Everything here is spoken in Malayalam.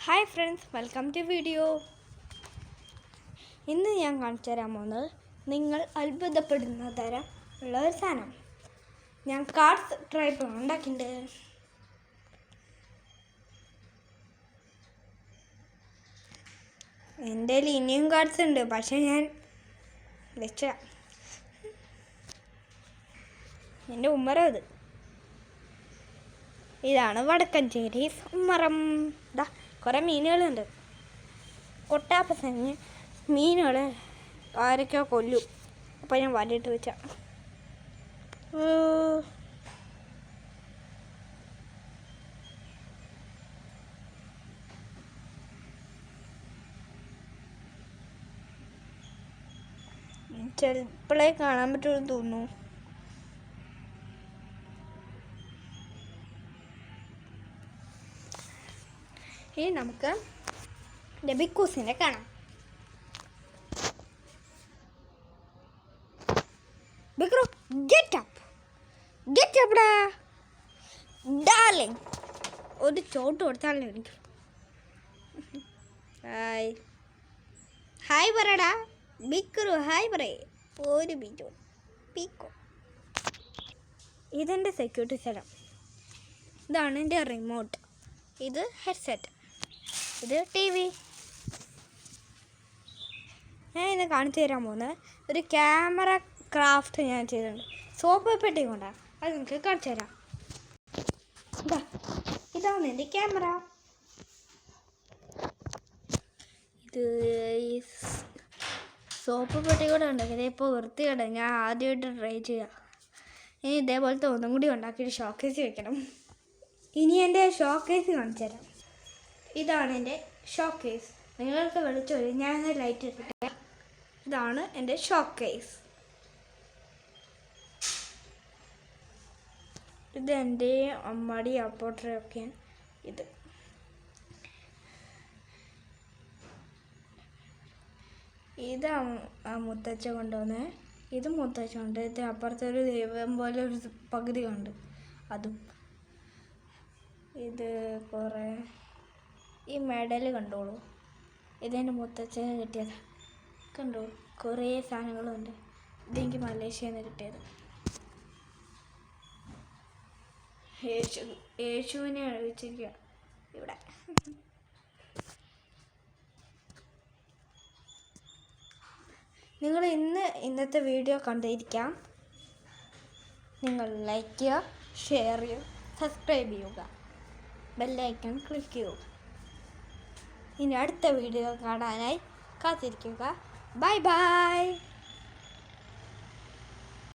Hi friends, welcome to video. ഇന്ന് ഞാൻ കാണിച്ചു തരാൻ പോകുന്നത് നിങ്ങൾ അത്ഭുതപ്പെടുന്ന തരം ഉള്ള ഒരു സാധനം. ഞാൻ കാർഡ്സ് ട്രൈപ്പ് ഉണ്ടാക്കിയിട്ടുണ്ട്. എൻ്റെ കയ്യിൽ ഇനിയും കാർഡ്സ് ഉണ്ട്, പക്ഷേ ഞാൻ വെച്ച എൻ്റെ ഉമ്മറം ഇത്. ഇതാണ് വടക്കഞ്ചേരി ഉമ്മറം. ഇതാ കുറേ മീനുകളുണ്ട്. കൊട്ടാപ്പസഞ്ഞ് മീനുകൾ ആരൊക്കെയോ കൊല്ലും. അപ്പം ഞാൻ വലയിട്ട് വെച്ച ചിലപ്പോഴേ കാണാൻ പറ്റുമെന്ന് തോന്നുന്നു. ഇനി നമുക്ക് ബിക്കൂസിനെ കാണാം. ബിക്രു, ഗെറ്റ് അപ്പ് ഡാർലിംഗ്. ഒരു ചോട്ട് കൊടുത്താലോ എനിക്ക്. ഹായ് പറയടാ ബിക്രു, ഹായ് പറയേ. ഒരു ബീജോ പീക്കോ. ഇതെൻ്റെ സെക്യൂരിറ്റി സ്ഥലം. ഇതാണ് എൻ്റെ റിമോട്ട്. ഇത് ഹെഡ്സെറ്റ്. ഇത് TV. ഞാൻ ഇന്ന് കാണിച്ചു തരാൻ പോകുന്നത് ഒരു ക്യാമറ ക്രാഫ്റ്റ് ഞാൻ ചെയ്തിട്ടുണ്ട്. സോപ്പ് പെട്ടി കൊണ്ടാണ്. അത് നിങ്ങൾക്ക് കാണിച്ചു തരാം. ഇതാണ് എൻ്റെ ക്യാമറ. ഇത് സോപ്പ് പെട്ടി കൂടെ ഉണ്ടാക്കിയത് ഇപ്പോൾ വൃത്തികേട്. ഞാൻ ആദ്യമായിട്ട് ട്രൈ ചെയ്യാം. ഇനി ഇതേപോലത്തെ ഒന്നും കൂടി ഉണ്ടാക്കിയിട്ട് ഷോക്കേസ് വെക്കണം. ഇനി എൻ്റെ ഷോക്കേസ് കാണിച്ചു തരാം. ഇതാണ് എൻ്റെ ഷോക്കേസ്. നിങ്ങൾക്ക് വെളിച്ചം വരും. ഞാൻ ലൈറ്റ് ഇട്ടിട്ട്. ഇതാണ് എൻ്റെ ഷോക്കേസ്. ഇത് എൻ്റെ അമ്മടി അപ്പോട്ടറൊക്കെയാണ്. ഇത് മുത്തച്ഛ കൊണ്ടുവന്ന്. ഇത് മുത്തച്ഛ കൊണ്ട്. ഇത് അപ്പുറത്തൊരു ദൈവം പോലെ ഒരു പകുതി കണ്ട് അതും. ഇത് കുറേ ഈ മെഡൽ കണ്ടോളൂ. ഇതെൻ്റെ മുത്തച്ഛന് കിട്ടിയത്. കണ്ടോളൂ, കുറേ സാധനങ്ങളുണ്ട്. ഇതെനിക്ക് മലേഷ്യയിൽ നിന്ന് കിട്ടിയത്. യേശുവിനെ വെച്ചിരിക്കുക ഇവിടെ. നിങ്ങൾ ഇന്നത്തെ വീഡിയോ കണ്ടിരിക്കാം. നിങ്ങൾ ലൈക്ക് ചെയ്യുക, ഷെയർ ചെയ്യുക, സബ്സ്ക്രൈബ് ചെയ്യുക, ബെല്ലൈക്കൺ ക്ലിക്ക് ചെയ്യുക. ഇനി അടുത്ത വീഡിയോ കാണാനായി കാത്തിരിക്കുക. Bye bye.